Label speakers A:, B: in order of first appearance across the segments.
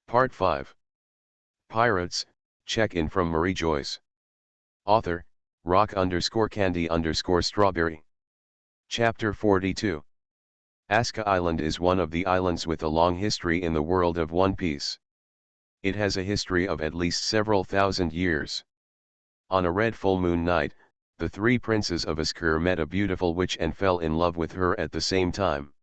A: Part 5. Pirates, check-in from Mariejois. Author, rock_candy_strawberry. Chapter 42. Aska Island is one of the islands with a long history in the world of One Piece. It has a history of at least several thousand years. On a red full moon night, the three princes of Askr met a beautiful witch and fell in love with her at the same time.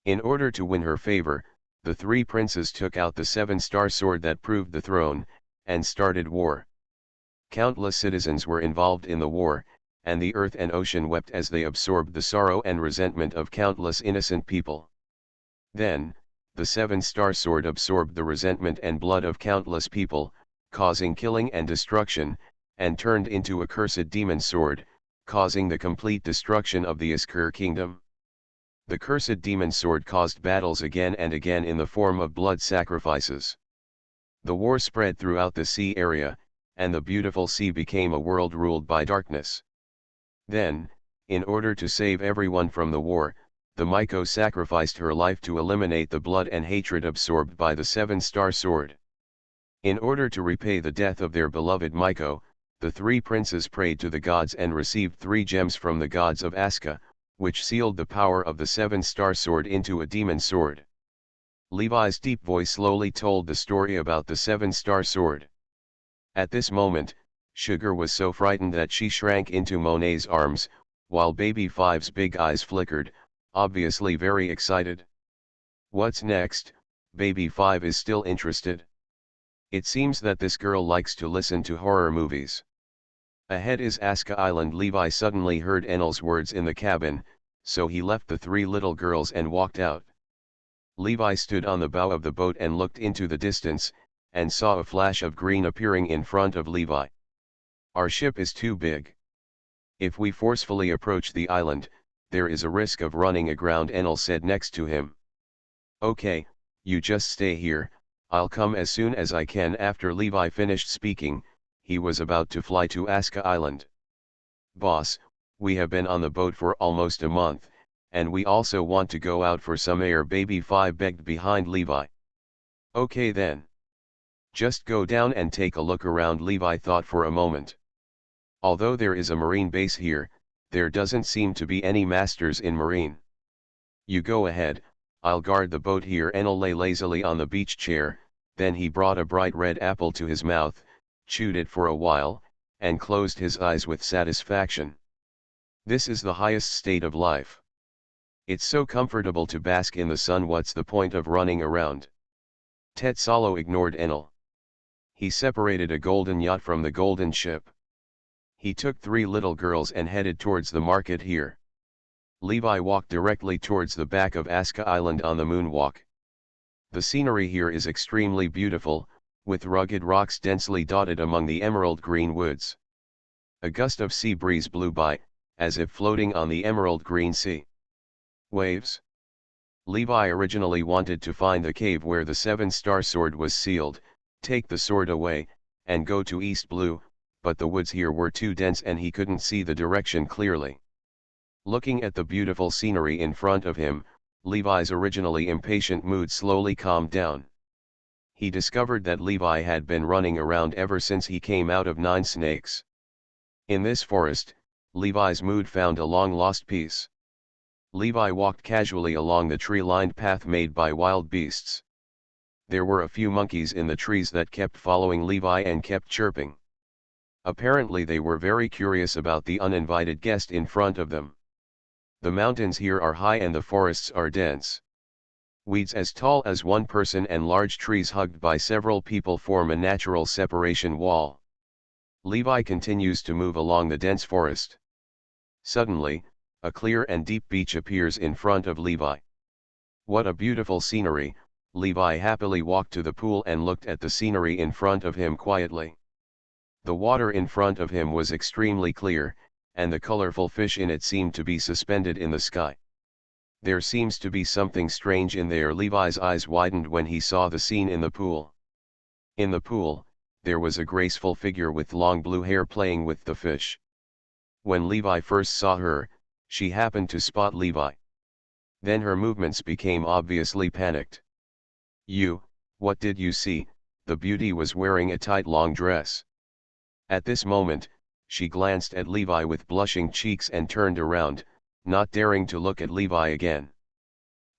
A: In order to win her favor, the three princes took out the 7-star sword that proved the throne, and started war. Countless citizens were involved in the war, and the earth and ocean wept as they absorbed the sorrow and resentment of countless innocent people. Then, the 7-star sword absorbed the resentment and blood of countless people, causing killing and destruction, and turned into a cursed demon sword, causing the complete destruction of the Askr kingdom. The cursed demon sword caused battles again and again in the form of blood sacrifices. The war spread throughout the sea area, and the beautiful sea became a world ruled by darkness. Then, in order to save everyone from the war, the Miko sacrificed her life to eliminate the blood and hatred absorbed by the 7-star sword. In order to repay the death of their beloved Miko, the three princes prayed to the gods and received 3 gems from the gods of Aska, which sealed the power of the 7-star sword into a demon sword. Levi's deep voice slowly told the story about the 7-star sword. At this moment, Sugar was so frightened that she shrank into Monet's arms, while Baby Five's big eyes flickered, obviously very excited. What's next? Baby Five is still interested. It seems that this girl likes to listen to horror movies. Ahead is Aska Island. Levi suddenly heard Enel's words in the cabin, so he left the 3 little girls and walked out. Levi stood on the bow of the boat and looked into the distance, and saw a flash of green appearing in front of Levi. Our ship is too big. If we forcefully approach the island, there is a risk of running aground, Enel said next to him. Okay, you just stay here, I'll come as soon as I can. After Levi finished speaking, he was about to fly to Aska Island. Boss, we have been on the boat for almost a month, and we also want to go out for some air, Baby Five begged behind Levi. Okay then. Just go down and take a look around, Levi thought for a moment. Although there is a marine base here, there doesn't seem to be any masters in marine. You go ahead, I'll guard the boat here. Enel lay lazily on the beach chair, then he brought a bright red apple to his mouth, chewed it for a while, and closed his eyes with satisfaction. This is the highest state of life. It's so comfortable to bask in the sun. What's the point of running around? Tetsalo ignored Enel. He separated a golden yacht from the golden ship. He took 3 little girls and headed towards the market here. Levi walked directly towards the back of Aska Island on the moonwalk. The scenery here is extremely beautiful, with rugged rocks densely dotted among the emerald green woods. A gust of sea breeze blew by, as if floating on the emerald green sea. Waves. Levi originally wanted to find the cave where the 7-star sword was sealed, take the sword away, and go to East Blue, but the woods here were too dense and he couldn't see the direction clearly. Looking at the beautiful scenery in front of him, Levi's originally impatient mood slowly calmed down. He discovered that Levi had been running around ever since he came out of 9 Snakes. In this forest, Levi's mood found a long-lost peace. Levi walked casually along the tree-lined path made by wild beasts. There were a few monkeys in the trees that kept following Levi and kept chirping. Apparently they were very curious about the uninvited guest in front of them. The mountains here are high and the forests are dense. Weeds as tall as one person and large trees hugged by several people form a natural separation wall. Levi continues to move along the dense forest. Suddenly, a clear and deep beach appears in front of Levi. What a beautiful scenery! Levi happily walked to the pool and looked at the scenery in front of him quietly. The water in front of him was extremely clear, and the colorful fish in it seemed to be suspended in the sky. There seems to be something strange in there. Levi's eyes widened when he saw the scene in the pool. In the pool, there was a graceful figure with long blue hair playing with the fish. When Levi first saw her, she happened to spot Levi. Then her movements became obviously panicked. What did you see? The beauty was wearing a tight long dress. At this moment, she glanced at Levi with blushing cheeks and turned around, not daring to look at Levi again.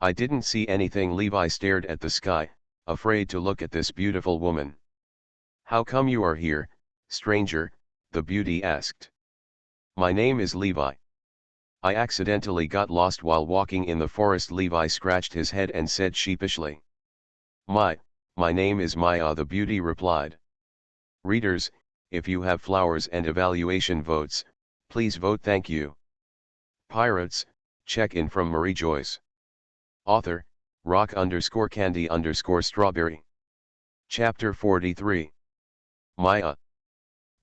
A: I didn't see anything. Levi stared at the sky, afraid to look at this beautiful woman. How come you are here, stranger? The beauty asked. My name is Levi. I accidentally got lost while walking in the forest. Levi scratched his head and said sheepishly. My name is Maya, the beauty replied. Readers, if you have flowers and evaluation votes, please vote. Thank you. Pirates, check-in from Mariejois. Author, rock_candy_strawberry. Chapter 43. Maya.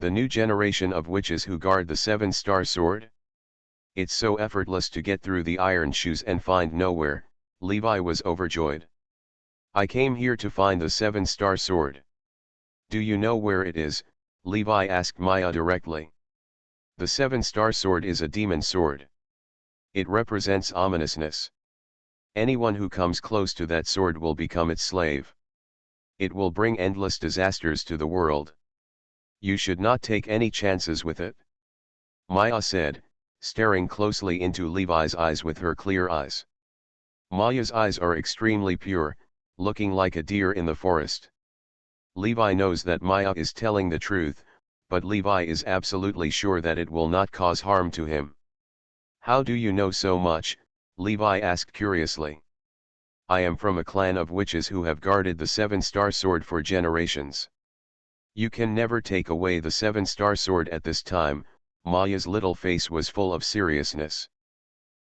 A: The new generation of witches who guard the seven-star sword? It's so effortless to get through the iron shoes and find nowhere. Levi was overjoyed. I came here to find the seven-star sword. Do you know where it is? Levi asked Maya directly. The seven-star sword is a demon sword. It represents ominousness. Anyone who comes close to that sword will become its slave. It will bring endless disasters to the world. You should not take any chances with it. Maya said, staring closely into Levi's eyes with her clear eyes. Maya's eyes are extremely pure, looking like a deer in the forest. Levi knows that Maya is telling the truth, but Levi is absolutely sure that it will not cause harm to him. How do you know so much? Levi asked curiously. I am from a clan of witches who have guarded the seven-star sword for generations. You can never take away the seven-star sword at this time. Maya's little face was full of seriousness.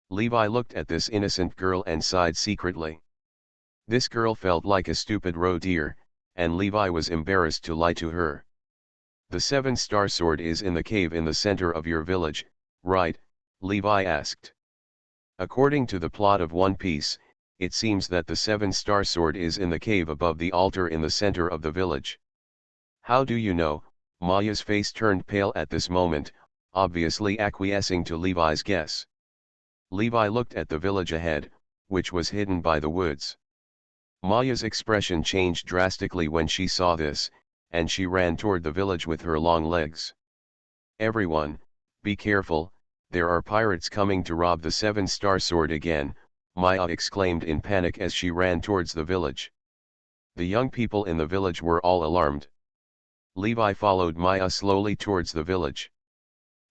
A: Levi looked at this innocent girl and sighed secretly. This girl felt like a stupid roe deer, and Levi was embarrassed to lie to her. The seven-star sword is in the cave in the center of your village, right? Levi asked. According to the plot of One Piece, it seems that the seven-star sword is in the cave above the altar in the center of the village. How do you know? Maya's face turned pale at this moment, obviously acquiescing to Levi's guess. Levi looked at the village ahead, which was hidden by the woods. Maya's expression changed drastically when she saw this, and she ran toward the village with her long legs. Everyone, be careful, there are pirates coming to rob the seven-star sword again, Maya exclaimed in panic as she ran towards the village. The young people in the village were all alarmed. Levi followed Maya slowly towards the village.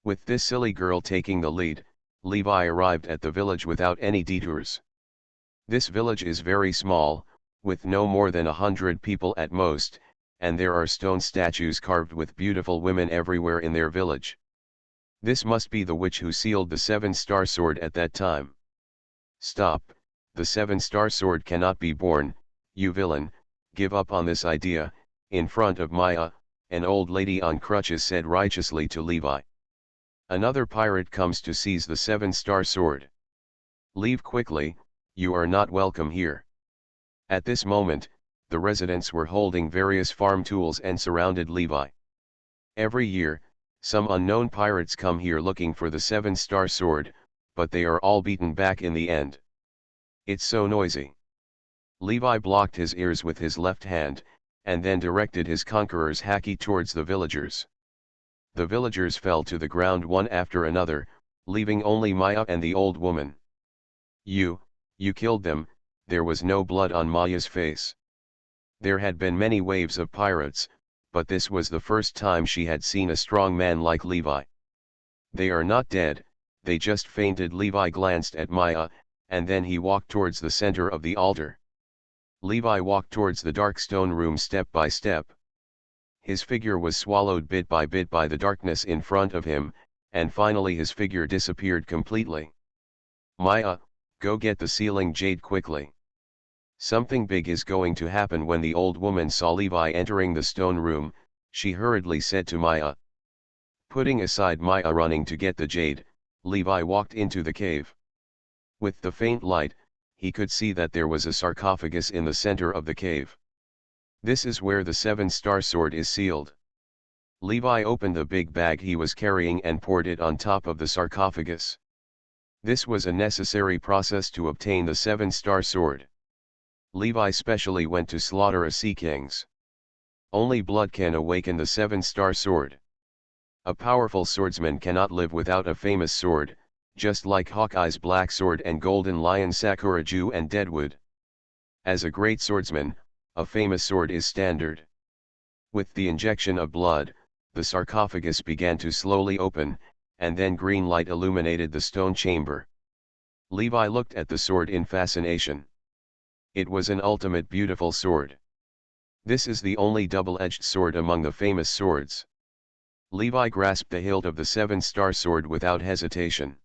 A: With this silly girl taking the lead, Levi arrived at the village without any detours. This village is very small, with no more than 100 people at most, and there are stone statues carved with beautiful women everywhere in their village. This must be the witch who sealed the seven-star sword at that time. Stop, the seven-star sword cannot be born, you villain, give up on this idea. In front of Maya, an old lady on crutches said righteously to Levi. Another pirate comes to seize the seven-star sword. Leave quickly, you are not welcome here. At this moment, the residents were holding various farm tools and surrounded Levi. Every year, some unknown pirates come here looking for the seven-star sword, but they are all beaten back in the end. It's so noisy. Levi blocked his ears with his left hand, and then directed his conqueror's haki towards the villagers. The villagers fell to the ground one after another, leaving only Maya and the old woman. You killed them. There was no blood on Maya's face. There had been many waves of pirates, but this was the first time she had seen a strong man like Levi. They are not dead, they just fainted. Levi glanced at Maya, and then he walked towards the center of the altar. Levi walked towards the dark stone room step by step. His figure was swallowed bit by the darkness in front of him, and finally his figure disappeared completely. Maya, go get the sealing jade quickly. Something big is going to happen. When the old woman saw Levi entering the stone room, she hurriedly said to Maya. Putting aside Maya running to get the jade, Levi walked into the cave. With the faint light, he could see that there was a sarcophagus in the center of the cave. This is where the seven-star sword is sealed. Levi opened the big bag he was carrying and poured it on top of the sarcophagus. This was a necessary process to obtain the seven-star sword. Levi specially went to slaughter a sea kings. Only blood can awaken the seven-star sword. A powerful swordsman cannot live without a famous sword, just like Hawkeye's black sword and Golden Lion Sakuraju and Deadwood. As a great swordsman, a famous sword is standard. With the injection of blood, the sarcophagus began to slowly open, and then green light illuminated the stone chamber. Levi looked at the sword in fascination. It was an ultimate beautiful sword. This is the only double-edged sword among the famous swords. Levi grasped the hilt of the seven-star sword without hesitation.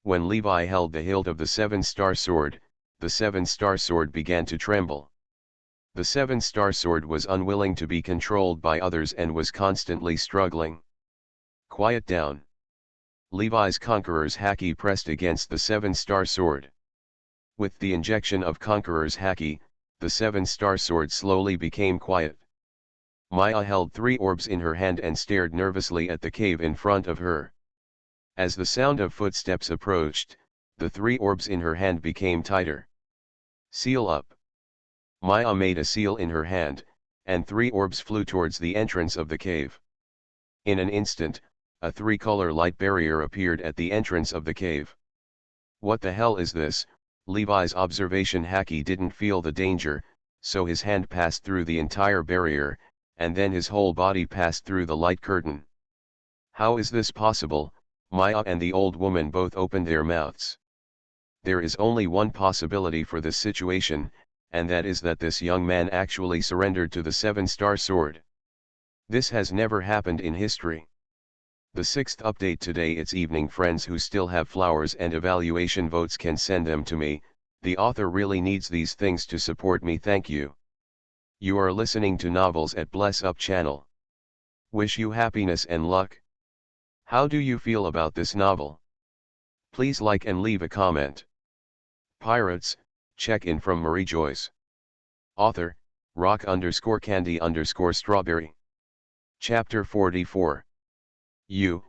A: When Levi held the hilt of the seven-star sword, the seven-star sword began to tremble. The seven-star sword was unwilling to be controlled by others and was constantly struggling. Quiet down. Levi's Conqueror's haki pressed against the seven-star sword. With the injection of Conqueror's haki, the seven-star sword slowly became quiet. Maya held 3 orbs in her hand and stared nervously at the cave in front of her. As the sound of footsteps approached, the 3 orbs in her hand became tighter. Seal up. Maya made a seal in her hand, and 3 orbs flew towards the entrance of the cave. In an instant, a 3-color light barrier appeared at the entrance of the cave. What the hell is this? Levi's observation haki didn't feel the danger, so his hand passed through the entire barrier, and then his whole body passed through the light curtain. How is this possible? Maya and the old woman both opened their mouths. There is only one possibility for this situation, and that is that this young man actually surrendered to the seven-star sword. This has never happened in history. The 6th update today. It's evening. Friends who still have flowers and evaluation votes can send them to me. The author really needs these things to support me. Thank you. You are listening to Novels at Bless Up channel. Wish you happiness and luck. How do you feel about this novel? Please like and leave a comment. Pirates, check-in from Mariejois. Author, rock_candy_strawberry. Chapter 44. You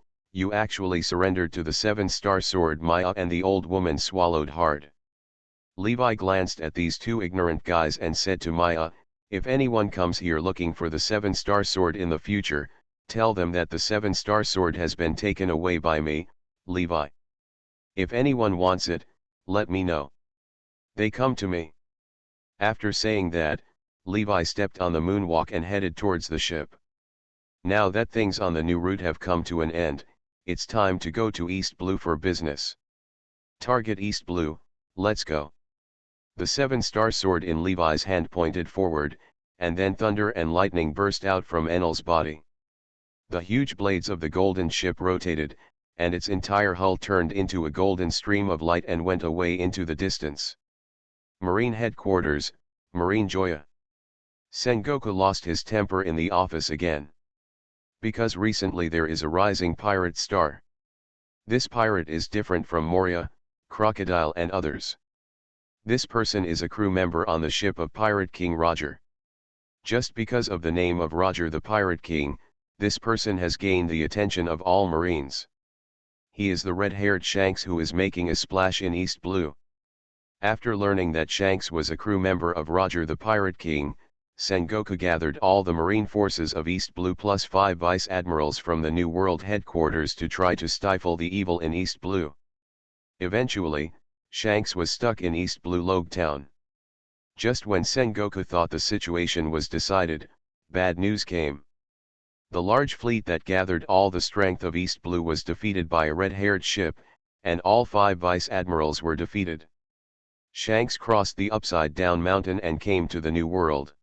A: actually surrendered to the seven-star sword. Maya and the old woman swallowed hard. Levi glanced at these 2 ignorant guys and said to Maya, if anyone comes here looking for the seven-star sword in the future, tell them that the seven-star sword has been taken away by me, Levi. If anyone wants it, let me know. They come to me. After saying that, Levi stepped on the moonwalk and headed towards the ship. Now that things on the new route have come to an end, it's time to go to East Blue for business. Target East Blue, let's go. The seven-star sword in Levi's hand pointed forward, and then thunder and lightning burst out from Enel's body. The huge blades of the golden ship rotated, and its entire hull turned into a golden stream of light and went away into the distance. Marine Headquarters, Mariejois. Sengoku lost his temper in the office again. Because recently there is a rising pirate star. This pirate is different from Moria, Crocodile and others. This person is a crew member on the ship of Pirate King Roger. Just because of the name of Roger the Pirate King, this person has gained the attention of all Marines. He is the red-haired Shanks who is making a splash in East Blue. After learning that Shanks was a crew member of Roger the Pirate King, Sengoku gathered all the Marine forces of East Blue plus 5 vice admirals from the New World headquarters to try to stifle the evil in East Blue. Eventually, Shanks was stuck in East Blue Log Town. Just when Sengoku thought the situation was decided, bad news came. The large fleet that gathered all the strength of East Blue was defeated by a red-haired ship, and all 5 vice admirals were defeated. Shanks crossed the upside-down mountain and came to the New World.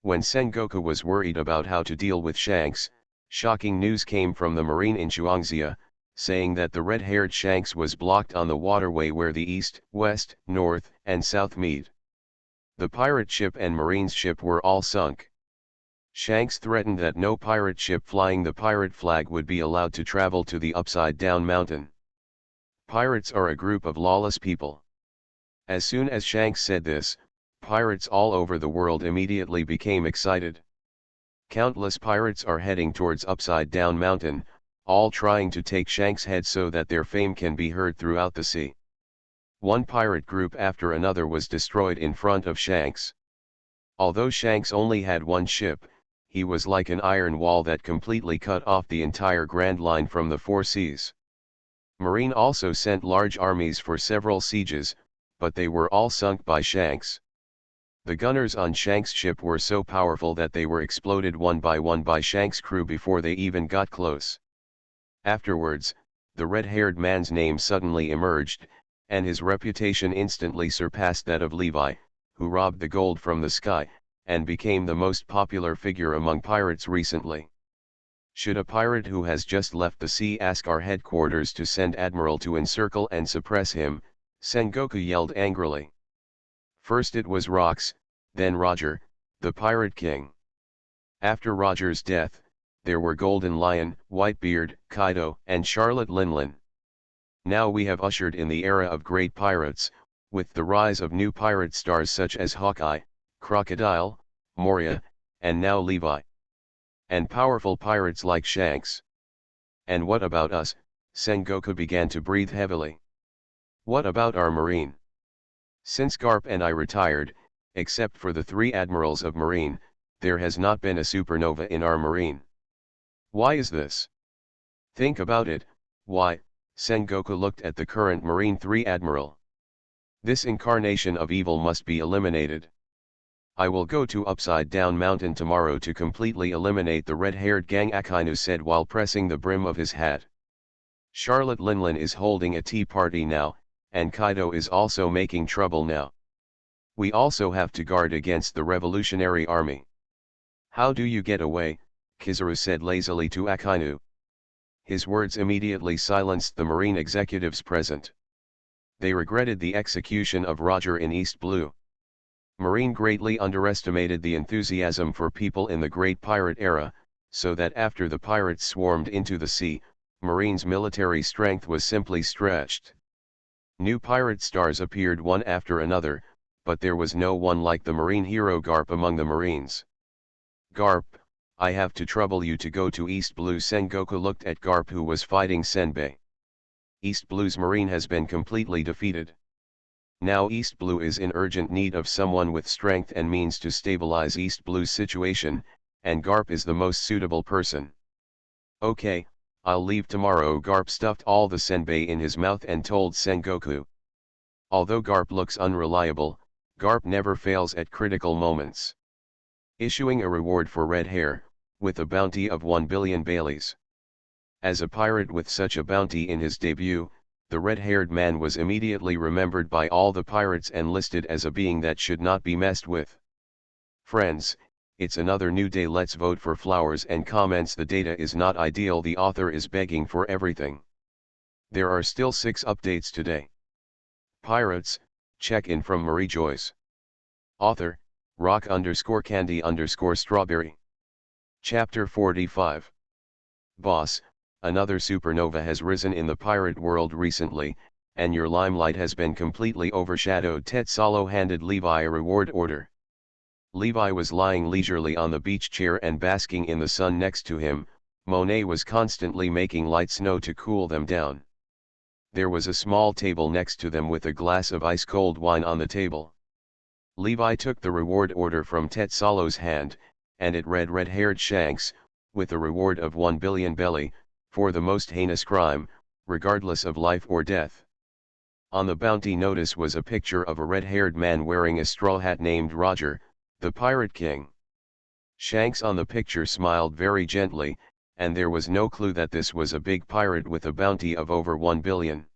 A: When Sengoku was worried about how to deal with Shanks, shocking news came from the Marine in Chuangxia, saying that the red-haired Shanks was blocked on the waterway where the east, west, north, and south meet. The pirate ship and Marine's ship were all sunk. Shanks threatened that no pirate ship flying the pirate flag would be allowed to travel to the upside-down mountain. Pirates are a group of lawless people. As soon as Shanks said this, pirates all over the world immediately became excited. Countless pirates are heading towards Upside-Down Mountain, all trying to take Shanks' head so that their fame can be heard throughout the sea. One pirate group after another was destroyed in front of Shanks. Although Shanks only had one ship, he was like an iron wall that completely cut off the entire Grand Line from the four seas. Marine also sent large armies for several sieges, but they were all sunk by Shanks. The gunners on Shanks' ship were so powerful that they were exploded one by Shanks' crew before they even got close. Afterwards, the red-haired man's name suddenly emerged, and his reputation instantly surpassed that of Levi, who robbed the gold from the sky, and became the most popular figure among pirates recently. Should a pirate who has just left the sea ask our headquarters to send Admiral to encircle and suppress him, Sengoku yelled angrily. First it was Rox, then Roger, the Pirate King. After Roger's death, there were Golden Lion, Whitebeard, Kaido, and Charlotte Linlin. Now we have ushered in the era of great pirates, with the rise of new pirate stars such as Hawkeye, Crocodile, Moria, and now Levi. And powerful pirates like Shanks. And what about us? Sengoku began to breathe heavily. What about our marine? Since Garp and I retired, except for the 3 admirals of marine, there has not been a supernova in our marine. Why is this? Think about it. Why? Sengoku looked at the current marine 3 admiral. This incarnation of evil must be eliminated. I will go to Upside Down Mountain tomorrow to completely eliminate the red-haired gang, Akainu said while pressing the brim of his hat. Charlotte Linlin is holding a tea party now, and Kaido is also making trouble now. We also have to guard against the Revolutionary Army. How do you get away? Kizaru said lazily to Akainu. His words immediately silenced the marine executives present. They regretted the execution of Roger in East Blue. Marine greatly underestimated the enthusiasm for people in the Great Pirate era, so that after the pirates swarmed into the sea, Marine's military strength was simply stretched. New pirate stars appeared one after another, but there was no one like the marine hero Garp among the Marines. Garp, I have to trouble you to go to East Blue. Sengoku looked at Garp, who was fighting Senbei. East Blue's marine has been completely defeated. Now East Blue is in urgent need of someone with strength and means to stabilize East Blue's situation, and Garp is the most suitable person. Okay, I'll leave tomorrow. Garp stuffed all the senbei in his mouth and told Sengoku. Although Garp looks unreliable, Garp never fails at critical moments. Issuing a reward for red hair, with a bounty of 1 billion Baileys. As a pirate with such a bounty in his debut, the red-haired man was immediately remembered by all the pirates and listed as a being that should not be messed with. Friends, it's another new day. Let's vote for flowers and comments. The data is not ideal. The author is begging for everything. There are still 6 updates today. Pirates, check-in from Mariejois. Author, rock_candy_strawberry. Chapter 45. Boss, another supernova has risen in the pirate world recently, and your limelight has been completely overshadowed. Tetsalo handed Levi a reward order. Levi was lying leisurely on the beach chair and basking in the sun next to him. Monet was constantly making light snow to cool them down. There was a small table next to them with a glass of ice-cold wine on the table. Levi took the reward order from Tetsalo's hand, and it read red-haired Shanks, with a reward of 1 billion belly, for the most heinous crime, regardless of life or death. On the bounty notice was a picture of a red-haired man wearing a straw hat named Roger, the Pirate King. Shanks on the picture smiled very gently, and there was no clue that this was a big pirate with a bounty of over 1 billion.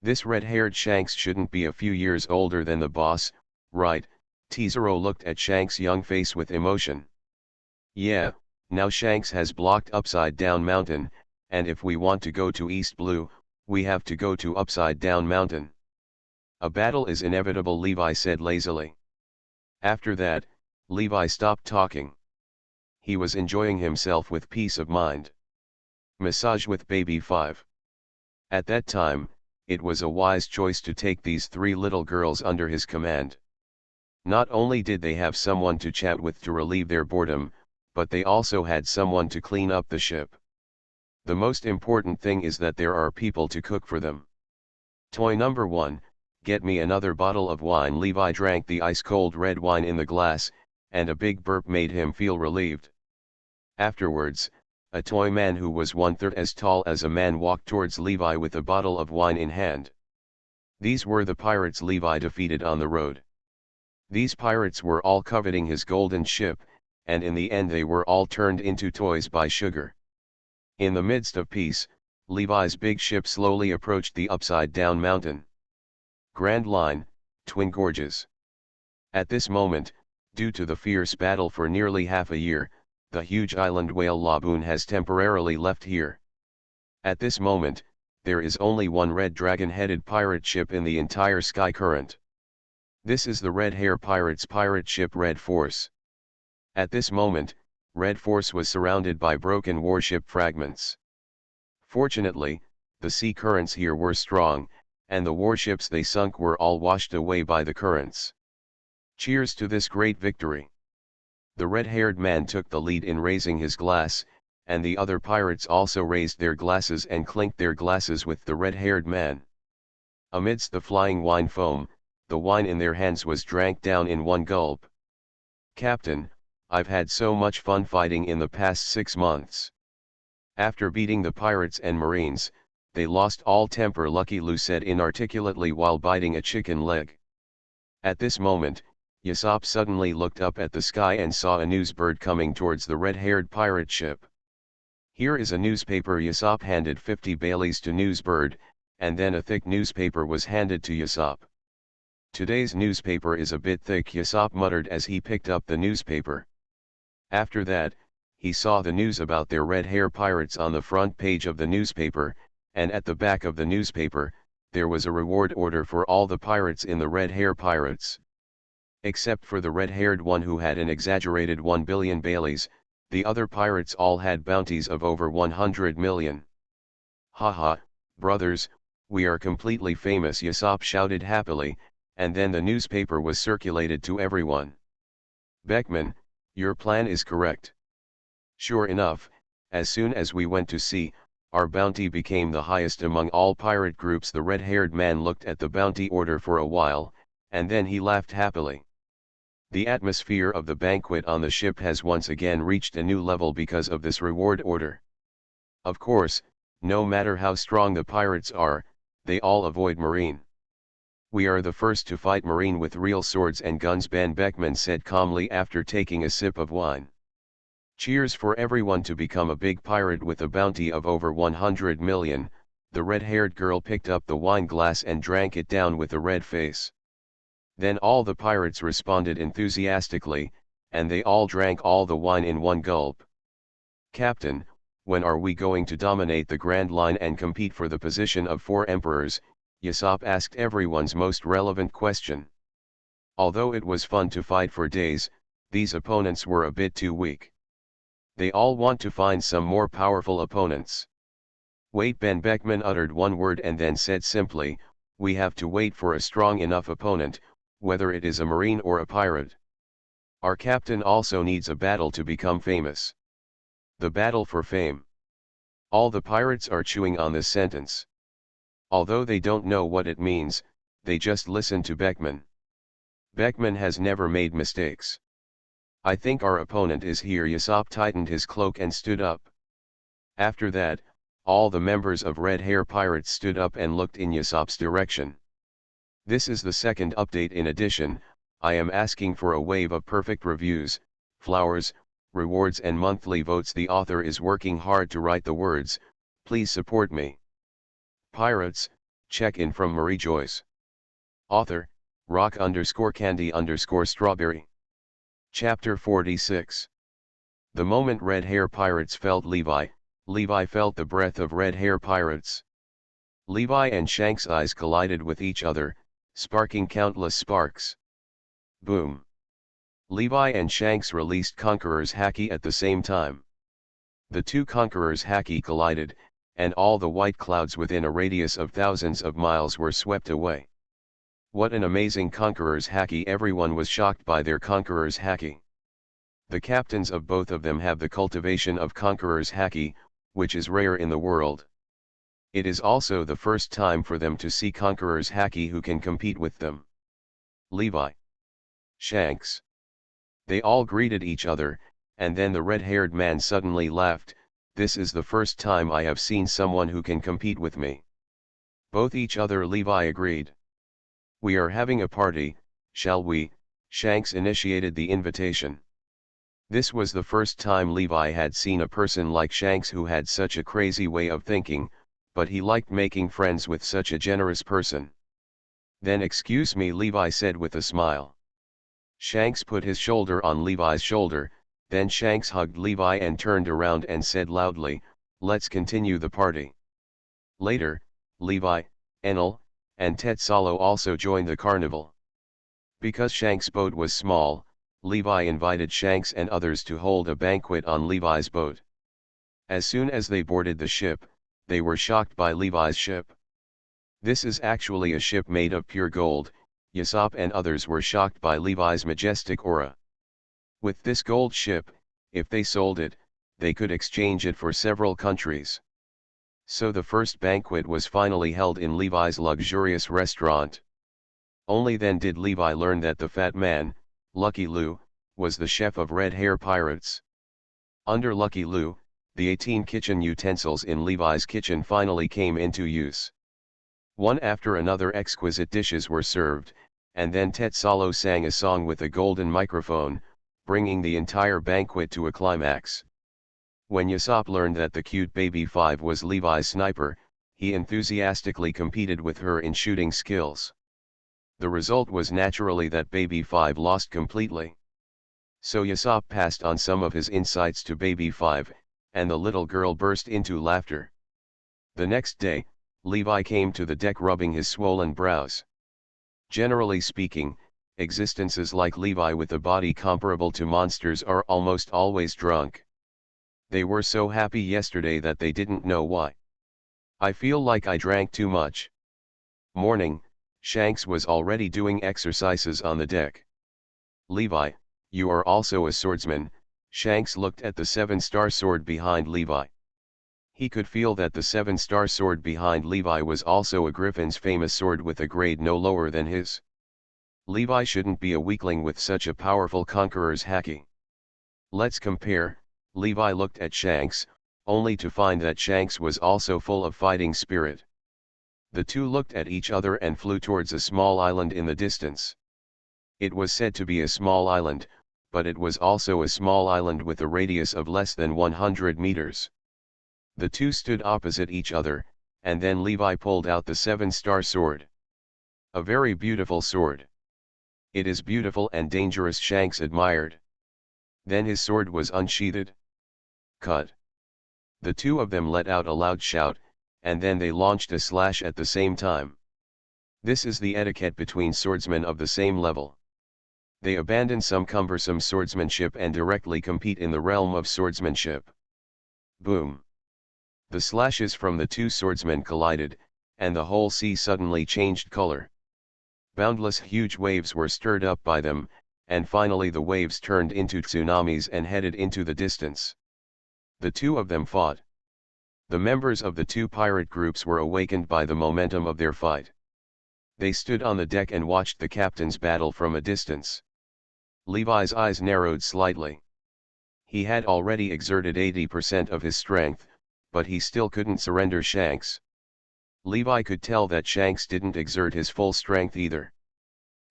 A: This red-haired Shanks shouldn't be a few years older than the boss, right? Tizero looked at Shanks' young face with emotion. Yeah, now Shanks has blocked Upside Down Mountain, and if we want to go to East Blue, we have to go to Upside Down Mountain. A battle is inevitable, Levi said lazily. After that, Levi stopped talking. He was enjoying himself with peace of mind. Massage with Baby 5. At that time, it was a wise choice to take these 3 little girls under his command. Not only did they have someone to chat with to relieve their boredom, but they also had someone to clean up the ship. The most important thing is that there are people to cook for them. Toy number 1, "Get me another bottle of wine." Levi drank the ice-cold red wine in the glass, and a big burp made him feel relieved. Afterwards, a toy man who was 1/3 as tall as a man walked towards Levi with a bottle of wine in hand. These were the pirates Levi defeated on the road. These pirates were all coveting his golden ship, and in the end they were all turned into toys by sugar. In the midst of peace, Levi's big ship slowly approached the upside-down mountain. Grand Line, Twin Gorges. At this moment, due to the fierce battle for nearly half a year, the huge island whale Laboon has temporarily left here. At this moment, there is only one red dragon-headed pirate ship in the entire sky current. This is the Red Hair Pirates' pirate ship Red Force. At this moment, Red Force was surrounded by broken warship fragments. Fortunately, the sea currents here were strong, and the warships they sunk were all washed away by the currents. Cheers to this great victory! The red-haired man took the lead in raising his glass, and the other pirates also raised their glasses and clinked their glasses with the red-haired man. Amidst the flying wine foam, the wine in their hands was drank down in one gulp. "Captain, I've had so much fun fighting in the past 6 months. After beating the pirates and marines, they lost all temper," Lucky Lou said inarticulately while biting a chicken leg. At this moment, Yasop suddenly looked up at the sky and saw a newsbird coming towards the red-haired pirate ship. "Here is a newspaper." Yasop handed 50 Baileys to newsbird, and then a thick newspaper was handed to Yasop. "Today's newspaper is a bit thick," Yasop muttered as he picked up the newspaper. After that, he saw the news about their red-hair pirates on the front page of the newspaper, and at the back of the newspaper, there was a reward order for all the pirates in the red-hair pirates. Except for the red-haired one who had an exaggerated 1 billion Baileys, the other pirates all had bounties of over 100 million. "Haha, brothers, we are completely famous," Yasop shouted happily, and then the newspaper was circulated to everyone. "Beckman, your plan is correct. Sure enough, as soon as we went to sea, our bounty became the highest among all pirate groups." The red-haired man looked at the bounty order for a while, and then he laughed happily. "The atmosphere of the banquet on the ship has once again reached a new level because of this reward order. Of course, no matter how strong the pirates are, they all avoid marine. We are the first to fight marine with real swords and guns," Ben Beckman said calmly after taking a sip of wine. "Cheers for everyone to become a big pirate with a bounty of over 100 million, the red-haired girl picked up the wine glass and drank it down with a red face. Then all the pirates responded enthusiastically, and they all drank all the wine in one gulp. "Captain, when are we going to dominate the Grand Line and compete for the position of 4 emperors?" Yasop asked everyone's most relevant question. Although it was fun to fight for days, these opponents were a bit too weak. They all want to find some more powerful opponents. "Wait," Ben Beckman uttered one word and then said simply, "We have to wait for a strong enough opponent, whether it is a marine or a pirate. Our captain also needs a battle to become famous." The battle for fame. All the pirates are chewing on this sentence. Although they don't know what it means, they just listen to Beckman. Beckman has never made mistakes. "I think our opponent is here." Yasop tightened his cloak and stood up. After that, all the members of Red Hair Pirates stood up and looked in Yasop's direction. This is the second update. In addition, I am asking for a wave of perfect reviews, flowers, rewards and monthly votes. The author is working hard to write the words, please support me. Pirates, check-in from Mariejois. Author, rock_candy_strawberry. Chapter 46. The moment Red Hair Pirates felt Levi, Levi felt the breath of Red Hair Pirates. Levi and Shank's eyes collided with each other, sparking countless sparks. Boom! Levi and Shanks released Conqueror's Haki at the same time. The two Conqueror's Haki collided, and all the white clouds within a radius of thousands of miles were swept away. What an amazing Conqueror's Haki! Everyone was shocked by their Conqueror's Haki. The captains of both of them have the cultivation of Conqueror's Haki, which is rare in the world. It is also the first time for them to see conquerors hacky who can compete with them. Levi. Shanks. They all greeted each other, and then the red-haired man suddenly laughed. This is the first time I have seen someone who can compete with me. Both each other, Levi agreed. We are having a party, shall we? Shanks initiated the invitation. This was the first time Levi had seen a person like Shanks who had such a crazy way of thinking, but he liked making friends with such a generous person. Then excuse me, Levi said with a smile. Shanks put his shoulder on Levi's shoulder, then Shanks hugged Levi and turned around and said loudly, let's continue the party. Later, Levi, Enel, and Tetsalo also joined the carnival. Because Shanks' boat was small, Levi invited Shanks and others to hold a banquet on Levi's boat. As soon as they boarded the ship, they were shocked by Levi's ship. This is actually a ship made of pure gold. Yasop and others were shocked by Levi's majestic aura. With this gold ship, if they sold it, they could exchange it for several countries. So the first banquet was finally held in Levi's luxurious restaurant. Only then did Levi learn that the fat man, Lucky Lou, was the chef of Red Hair Pirates. Under Lucky Lou, the 18 kitchen utensils in Levi's kitchen finally came into use. One after another exquisite dishes were served, and then Tetsalo sang a song with a golden microphone, bringing the entire banquet to a climax. When Yasop learned that the cute baby 5 was Levi's sniper, he enthusiastically competed with her in shooting skills. The result was naturally that baby 5 lost completely. So Yasop passed on some of his insights to baby 5, and the little girl burst into laughter. The next day, Levi came to the deck rubbing his swollen brows. Generally speaking, existences like Levi with a body comparable to monsters are almost always drunk. They were so happy yesterday that they didn't know why. I feel like I drank too much. Morning, Shanks was already doing exercises on the deck. Levi, you are also a swordsman. Shanks looked at the 7-star sword behind Levi. He could feel that the 7-star sword behind Levi was also a griffin's famous sword with a grade no lower than his. Levi shouldn't be a weakling with such a powerful conqueror's haki. Let's compare. Levi looked at Shanks, only to find that Shanks was also full of fighting spirit. The two looked at each other and flew towards a small island in the distance. It was said to be a small island, but it was also a small island with a radius of less than 100 meters. The two stood opposite each other, and then Levi pulled out the 7-star sword. A very beautiful sword. It is beautiful and dangerous, Shanks admired. Then his sword was unsheathed. Cut. The two of them let out a loud shout, and then they launched a slash at the same time. This is the etiquette between swordsmen of the same level. They abandon some cumbersome swordsmanship and directly compete in the realm of swordsmanship. Boom. The slashes from the two swordsmen collided, and the whole sea suddenly changed color. Boundless huge waves were stirred up by them, and finally the waves turned into tsunamis and headed into the distance. The two of them fought. The members of the two pirate groups were awakened by the momentum of their fight. They stood on the deck and watched the captain's battle from a distance. Levi's eyes narrowed slightly. He had already exerted 80% of his strength, but he still couldn't surrender Shanks. Levi could tell that Shanks didn't exert his full strength either.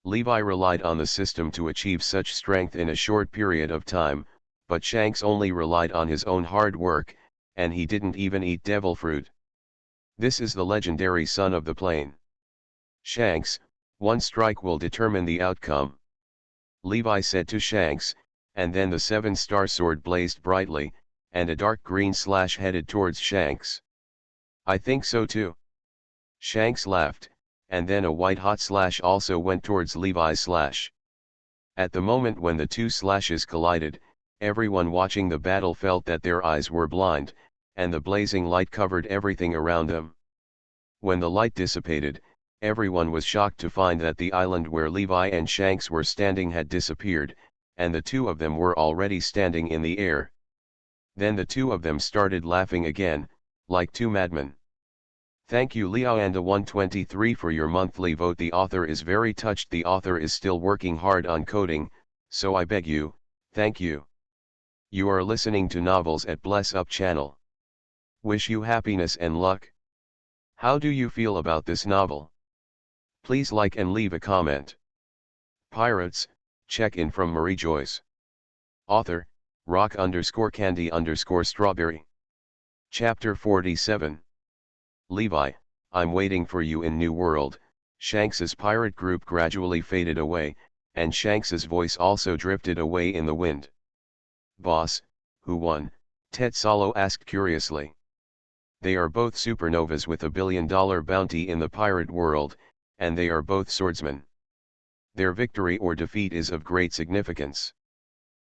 A: Levi relied on the system to achieve such strength in a short period of time, but Shanks only relied on his own hard work, and he didn't even eat devil fruit. This is the legendary son of the plain. Shanks, one strike will determine the outcome. Levi said to Shanks, and then the 7-star sword blazed brightly, and a dark green slash headed towards Shanks. I think so too. Shanks laughed, and then a white hot slash also went towards Levi's slash. At the moment when the two slashes collided, everyone watching the battle felt that their eyes were blind, and the blazing light covered everything around them. When the light dissipated, everyone was shocked to find that the island where Levi and Shanks were standing had disappeared, and the two of them were already standing in the air. Then the two of them started laughing again, like two madmen. Thank you Leoanda123 for your monthly vote. The author is very touched. The author is still working hard on coding, so I beg you, thank you. You are listening to Novels at Bless Up channel. Wish you happiness and luck. How do you feel about this novel? Please like and leave a comment. Pirates, check-in from Mariejois. Author, rock_candy_strawberry. Chapter 47. Levi, I'm waiting for you in New World. Shanks's pirate group gradually faded away, and Shanks's voice also drifted away in the wind. Boss, who won? Tetsalo asked curiously. They are both supernovas with $1 billion bounty in the pirate world, and they are both swordsmen. Their victory or defeat is of great significance.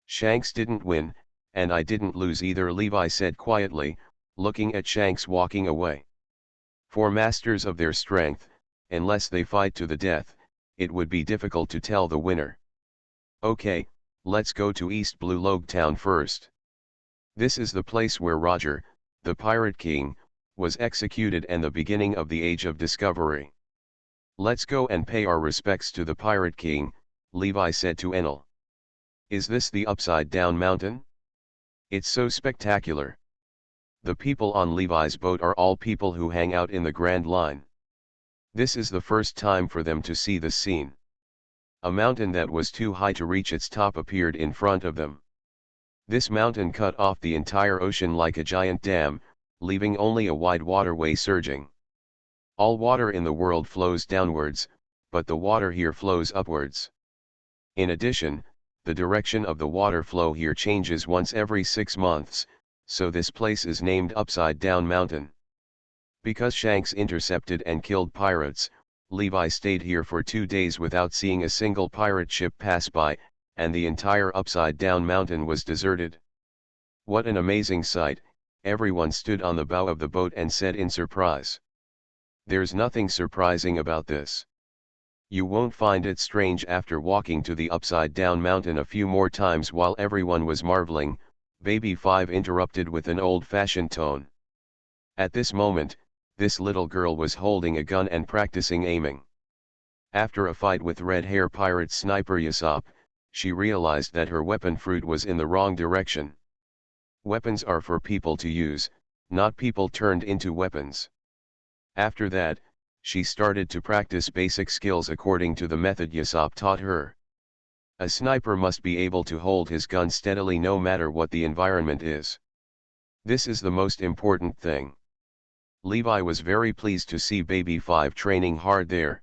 A: Shanks didn't win, and I didn't lose either, Levi said quietly, looking at Shanks walking away. For masters of their strength, unless they fight to the death, it would be difficult to tell the winner. Okay, let's go to East Blue Log Town first. This is the place where Roger, the Pirate King, was executed and the beginning of the Age of Discovery. Let's go and pay our respects to the Pirate King, Levi said to Enel. Is this the Upside Down Mountain? It's so spectacular. The people on Levi's boat are all people who hang out in the Grand Line. This is the first time for them to see this scene. A mountain that was too high to reach its top appeared in front of them. This mountain cut off the entire ocean like a giant dam, leaving only a wide waterway surging. All water in the world flows downwards, but the water here flows upwards. In addition, the direction of the water flow here changes once every 6 months, so this place is named Upside Down Mountain. Because Shanks intercepted and killed pirates, Levi stayed here for 2 days without seeing a single pirate ship pass by, and the entire Upside Down Mountain was deserted. What an amazing sight, everyone stood on the bow of the boat and said in surprise. There's nothing surprising about this. You won't find it strange after walking to the Upside Down Mountain a few more times. While everyone was marveling, Baby 5 interrupted with an old-fashioned tone. At this moment, this little girl was holding a gun and practicing aiming. After a fight with red-hair pirate sniper Yasop, she realized that her weapon fruit was in the wrong direction. Weapons are for people to use, not people turned into weapons. After that, she started to practice basic skills according to the method Yasop taught her. A sniper must be able to hold his gun steadily no matter what the environment is. This is the most important thing. Levi was very pleased to see Baby 5 training hard there.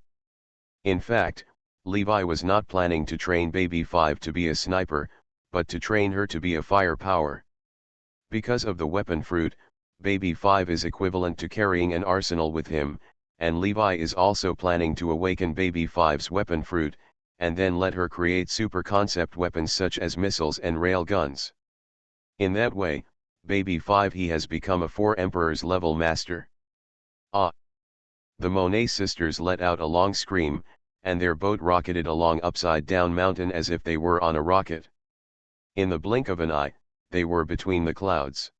A: In fact, Levi was not planning to train Baby 5 to be a sniper, but to train her to be a firepower. Because of the weapon fruit, Baby 5 is equivalent to carrying an arsenal with him, and Levi is also planning to awaken Baby 5's weapon fruit, and then let her create super concept weapons such as missiles and rail guns. In that way, Baby 5 he has become a 4 Emperors level master. Ah! The Monet sisters let out a long scream, and their boat rocketed along Upside Down Mountain as if they were on a rocket. In the blink of an eye, they were between the clouds.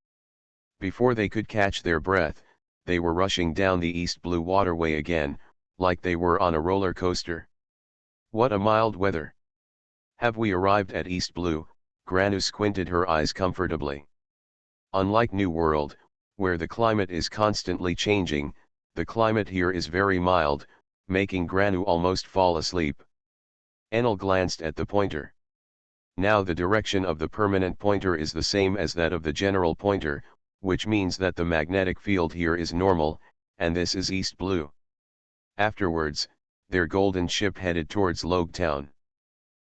A: Before they could catch their breath, they were rushing down the East Blue waterway again, like they were on a roller coaster. What a mild weather! Have we arrived at East Blue? Granu squinted her eyes comfortably. Unlike New World, where the climate is constantly changing, the climate here is very mild, making Granu almost fall asleep. Enel glanced at the pointer. Now the direction of the permanent pointer is the same as that of the general pointer, which means that the magnetic field here is normal, and this is East Blue. Afterwards, their golden ship headed towards Log Town.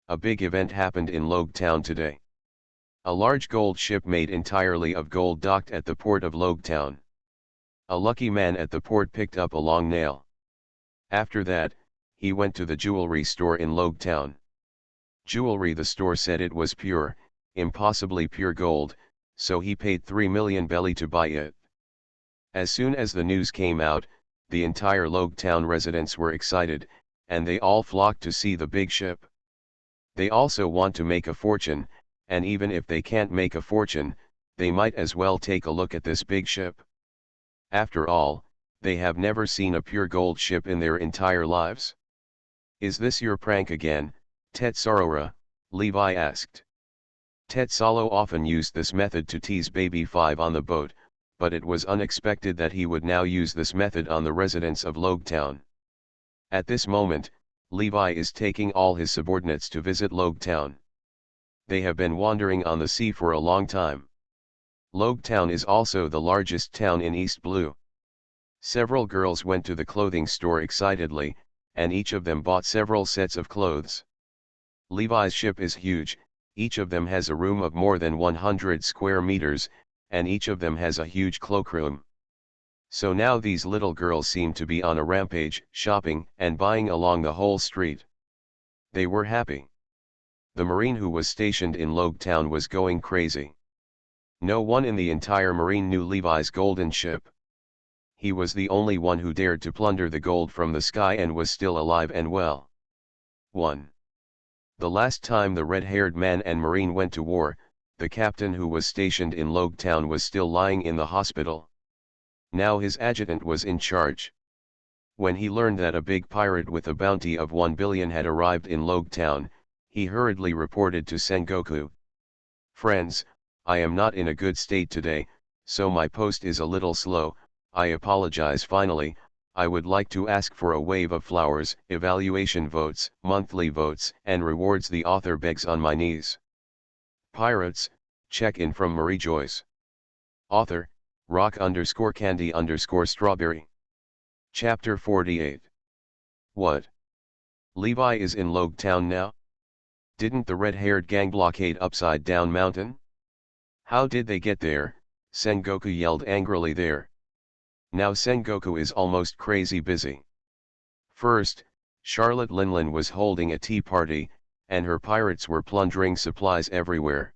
A: A big event happened in Log Town today. A large gold ship made entirely of gold docked at the port of Log Town. A lucky man at the port picked up a long nail. After that, he went to the jewelry store in Log Town. Jewelry, the store said it was pure, impossibly pure gold, so he paid 3 million belly to buy it. As soon as the news came out, the entire Log Town residents were excited, and they all flocked to see the big ship. They also want to make a fortune, and even if they can't make a fortune, they might as well take a look at this big ship. After all, They have never seen a pure gold ship in their entire lives. "Is this your prank again, Tetsarora?" Levi asked. Tetsalo often used this method to tease Baby 5 on the boat, but it was unexpected that he would now use this method on the residents of Logetown. At this moment, Levi is taking all his subordinates to visit Logetown. They have been wandering on the sea for a long time. Logetown is also the largest town in East Blue. Several girls went to the clothing store excitedly, and each of them bought several sets of clothes. Levi's ship is huge, each of them has a room of more than 100 square meters, and each of them has a huge cloakroom. So now these little girls seem to be on a rampage, shopping and buying along the whole street. They were happy. The Marine who was stationed in Logetown was going crazy. No one in the entire Marine knew Levi's golden ship. He was the only one who dared to plunder the gold from the sky and was still alive and well. 1. The last time the red-haired man and Marine went to war, the captain who was stationed in Logetown was still lying in the hospital. Now his adjutant was in charge. When he learned that a big pirate with a bounty of 1 billion had arrived in Logetown, he hurriedly reported to Sengoku. "Friends, I am not in a good state today, so my post is a little slow. I apologize. Finally, I would like to ask for a wave of flowers, evaluation votes, monthly votes, and rewards. The author begs on my knees. Pirates, check-in from Mariejois. Author, rock_candy_strawberry. Chapter 48. What? Levi is in Logetown now? Didn't the red-haired gang blockade Upside Down Mountain? How did they get there? Sengoku yelled angrily there. Now Sengoku is almost crazy busy. First, Charlotte Linlin was holding a tea party, and her pirates were plundering supplies everywhere.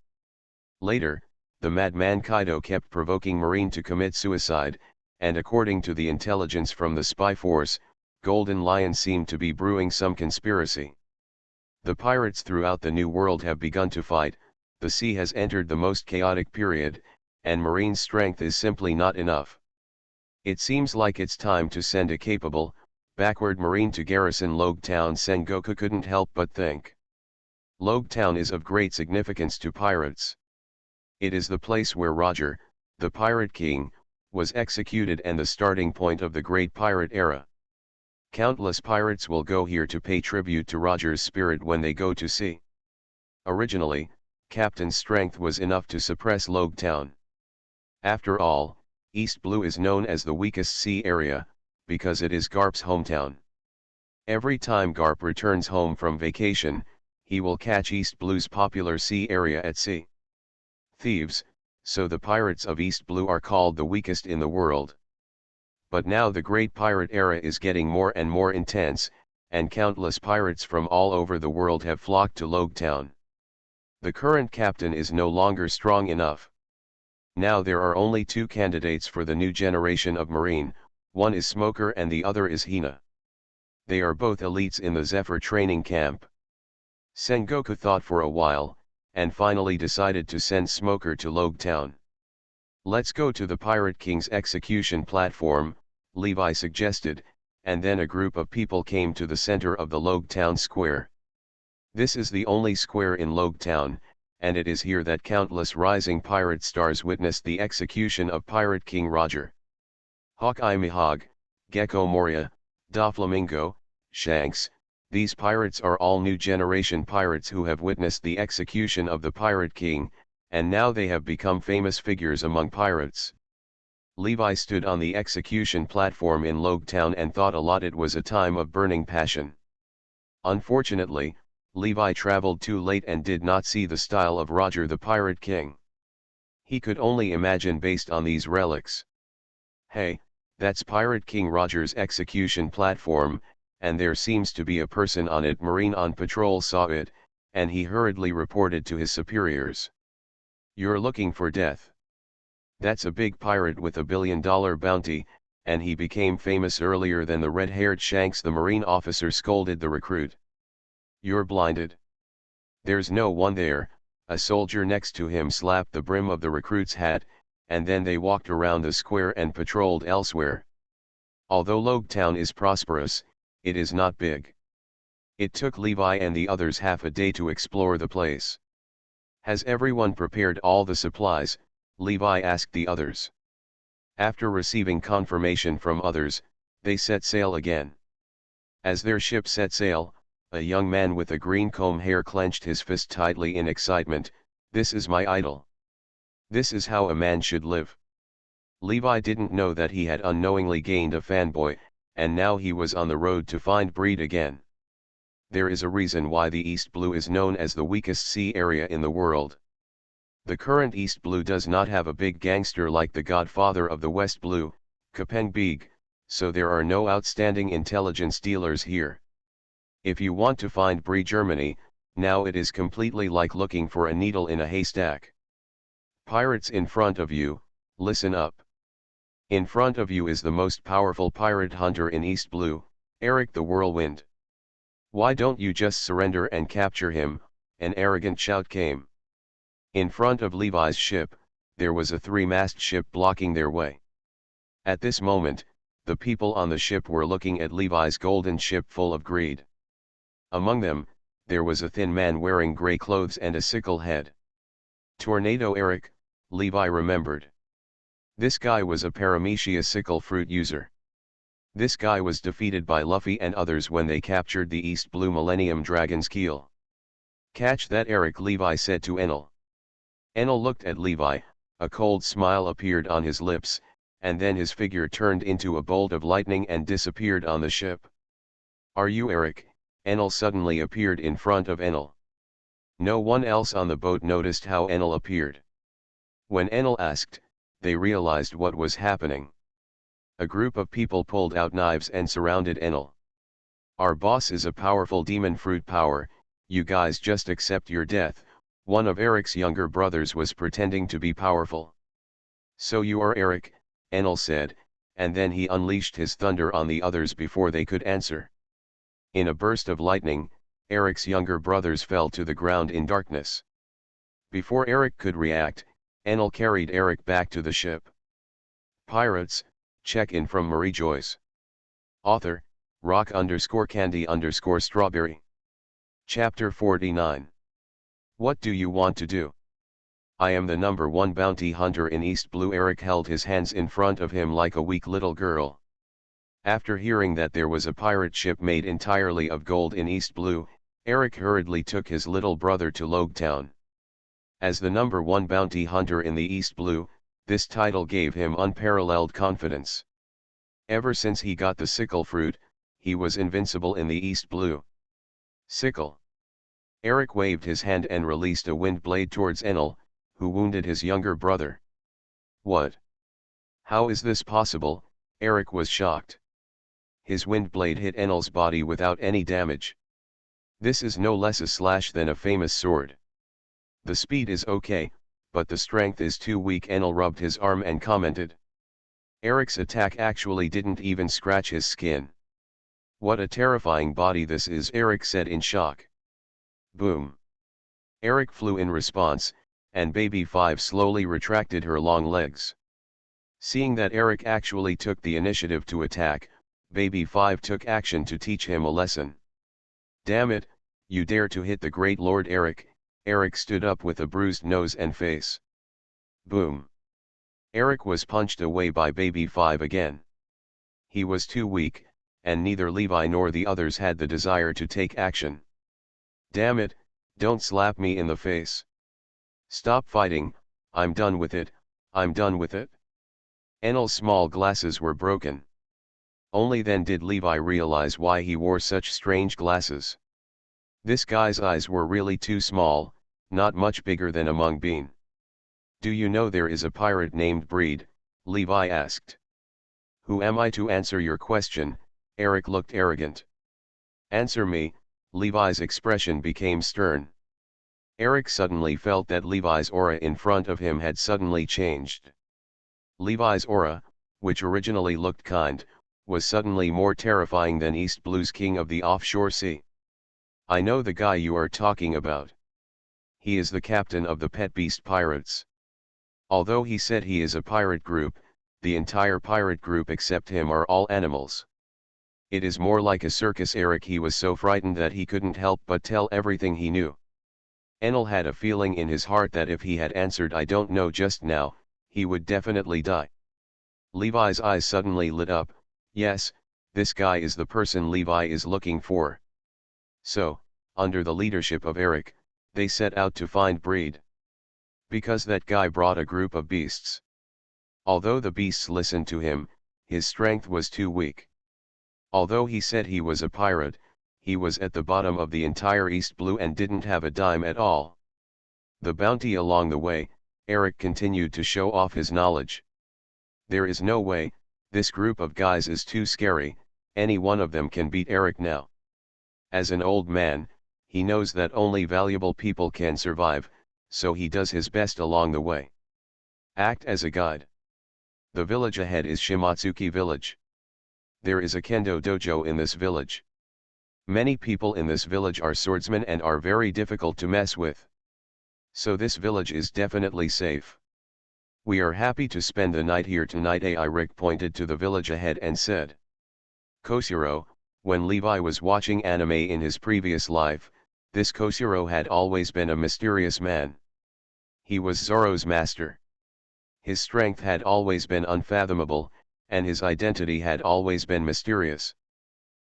A: Later, the madman Kaido kept provoking Marine to commit suicide, and according to the intelligence from the spy force, Golden Lion seemed to be brewing some conspiracy. The pirates throughout the New World have begun to fight, the sea has entered the most chaotic period, and Marine's strength is simply not enough. It seems like it's time to send a capable, backward Marine to garrison Logetown. Sengoku couldn't help but think. Logetown is of great significance to pirates. It is the place where Roger, the Pirate King, was executed and the starting point of the Great Pirate Era. Countless pirates will go here to pay tribute to Roger's spirit when they go to sea. Originally, Captain's strength was enough to suppress Logetown. After all, East Blue is known as the weakest sea area, because it is Garp's hometown. Every time Garp returns home from vacation, he will catch East Blue's popular sea area at sea. Thieves, so the pirates of East Blue are called the weakest in the world. But now the Great Pirate Era is getting more and more intense, and countless pirates from all over the world have flocked to Logetown. The current captain is no longer strong enough. Now there are only two candidates for the new generation of Marine, one is Smoker and the other is Hina. They are both elites in the Zephyr training camp. Sengoku thought for a while, and finally decided to send Smoker to Logetown. "Let's go to the Pirate King's execution platform," Levi suggested, and then a group of people came to the center of the Logetown square. This is the only square in Logetown, and it is here that countless rising pirate stars witnessed the execution of Pirate King Roger. Hawkeye Mihawk, Gecko Moria, Doflamingo, Shanks, these pirates are all new generation pirates who have witnessed the execution of the Pirate King, and now they have become famous figures among pirates. Levi stood on the execution platform in Logetown and thought a lot. It was a time of burning passion. Unfortunately, Levi traveled too late and did not see the style of Roger the Pirate King. He could only imagine based on these relics. "Hey, that's Pirate King Roger's execution platform, and there seems to be a person on it." Marine on patrol saw it, and he hurriedly reported to his superiors. "You're looking for death. That's a big pirate with $1 billion bounty, and he became famous earlier than the red-haired Shanks." The Marine officer scolded the recruit. "You're blinded. There's no one there." A soldier next to him slapped the brim of the recruit's hat, and then they walked around the square and patrolled elsewhere. Although Logetown is prosperous, it is not big. It took Levi and the others half a day to explore the place. Has everyone prepared all the supplies? Levi asked the others. After receiving confirmation from others, they set sail again. As their ship set sail, a young man with a green comb hair clenched his fist tightly in excitement. This is my idol. This is how a man should live. Levi didn't know that he had unknowingly gained a fanboy, and now he was on the road to find Breed again. There is a reason why the East Blue is known as the weakest sea area in the world. The current East Blue does not have a big gangster like the godfather of the West Blue, Kapeng Beeg, so there are no outstanding intelligence dealers here. If you want to find Bree Germany, now it is completely like looking for a needle in a haystack. Pirates in front of you, listen up. In front of you is the most powerful pirate hunter in East Blue, Eric the Whirlwind. Why don't you just surrender and capture him? An arrogant shout came. In front of Levi's ship, there was a three-mast ship blocking their way. At this moment, the people on the ship were looking at Levi's golden ship full of greed. Among them, there was a thin man wearing gray clothes and a sickle head. Tornado Eric, Levi remembered. This guy was a Paramecia sickle fruit user. This guy was defeated by Luffy and others when they captured the East Blue Millennium Dragon's keel. Catch that, Eric, Levi said to Enel. Enel looked at Levi, a cold smile appeared on his lips, and then his figure turned into a bolt of lightning and disappeared on the ship. Are you Eric? Enel suddenly appeared in front of Enel. No one else on the boat noticed how Enel appeared. When Enel asked, they realized what was happening. A group of people pulled out knives and surrounded Enel. Our boss is a powerful demon fruit power, you guys just accept your death. One of Eric's younger brothers was pretending to be powerful. So you are Eric, Enel said, and then he unleashed his thunder on the others before they could answer. In a burst of lightning, Eric's younger brothers fell to the ground in darkness. Before Eric could react, Enel carried Eric back to the ship. Pirates, check-in from Mariejois. Author, rock_candy_strawberry. Chapter 49. What do you want to do? I am the #1 bounty hunter in East Blue. Eric held his hands in front of him like a weak little girl. After hearing that there was a pirate ship made entirely of gold in East Blue, Eric hurriedly took his little brother to Logetown. As the #1 bounty hunter in the East Blue, this title gave him unparalleled confidence. Ever since he got the sickle fruit, he was invincible in the East Blue. Sickle. Eric waved his hand and released a wind blade towards Enel, who wounded his younger brother. What? How is this possible? Eric was shocked. His wind blade hit Enel's body without any damage. This is no less a slash than a famous sword. The speed is okay, but the strength is too weak. Enel rubbed his arm and commented. Eric's attack actually didn't even scratch his skin. What a terrifying body this is, Eric said in shock. Boom. Eric flew in response, and Baby 5 slowly retracted her long legs. Seeing that Eric actually took the initiative to attack, Baby 5 took action to teach him a lesson. Damn it, you dare to hit the great Lord Eric. Eric stood up with a bruised nose and face. Boom. Eric was punched away by Baby 5 again. He was too weak, and neither Levi nor the others had the desire to take action. Damn it, don't slap me in the face. Stop fighting, I'm done with it, I'm done with it. Enel's small glasses were broken. Only then did Levi realize why he wore such strange glasses. This guy's eyes were really too small, not much bigger than a mung bean. Do you know there is a pirate named Breed? Levi asked. Who am I to answer your question? Eric looked arrogant. Answer me. Levi's expression became stern. Eric suddenly felt that Levi's aura in front of him had suddenly changed. Levi's aura, which originally looked kind, was suddenly more terrifying than East Blue's king of the offshore sea. I know the guy you are talking about. He is the captain of the Pet Beast Pirates. Although he said he is a pirate group, the entire pirate group except him are all animals. It is more like a circus. Eric, he was so frightened that he couldn't help but tell everything he knew. Enel had a feeling in his heart that if he had answered "I don't know" just now, he would definitely die. Levi's eyes suddenly lit up. Yes, this guy is the person Levi is looking for. So, under the leadership of Eric, they set out to find Breed. Because that guy brought a group of beasts. Although the beasts listened to him, his strength was too weak. Although he said he was a pirate, he was at the bottom of the entire East Blue and didn't have a dime at all. The bounty along the way, Eric continued to show off his knowledge. There is no way, this group of guys is too scary, any one of them can beat Eric now. As an old man, he knows that only valuable people can survive, so he does his best along the way. Act as a guide. The village ahead is Shimatsuki village. There is a kendo dojo in this village. Many people in this village are swordsmen and are very difficult to mess with. So this village is definitely safe. We are happy to spend the night here tonight. Rick pointed to the village ahead and said. Koshiro, when Levi was watching anime in his previous life, this Koshiro had always been a mysterious man. He was Zoro's master. His strength had always been unfathomable, and his identity had always been mysterious.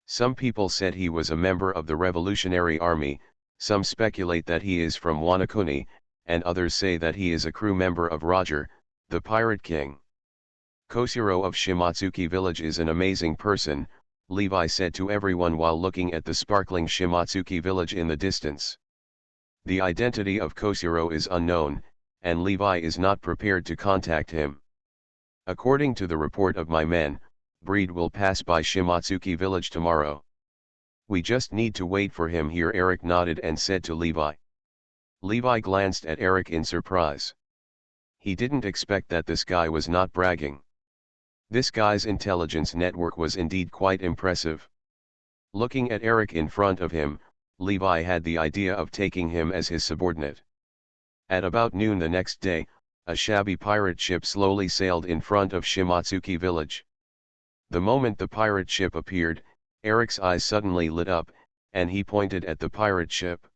A: Some people said he was a member of the Revolutionary Army, some speculate that he is from Wanakuni, and others say that he is a crew member of Roger, the Pirate King. Koshiro of Shimatsuki village is an amazing person, Levi said to everyone while looking at the sparkling Shimatsuki village in the distance. The identity of Koshiro is unknown, and Levi is not prepared to contact him. According to the report of my men, Breed will pass by Shimatsuki village tomorrow. We just need to wait for him here. Eric nodded and said to Levi. Levi glanced at Eric in surprise. He didn't expect that this guy was not bragging. This guy's intelligence network was indeed quite impressive. Looking at Eric in front of him, Levi had the idea of taking him as his subordinate. At about noon the next day, a shabby pirate ship slowly sailed in front of Shimatsuki village. The moment the pirate ship appeared, Eric's eyes suddenly lit up, and he pointed at the pirate ship.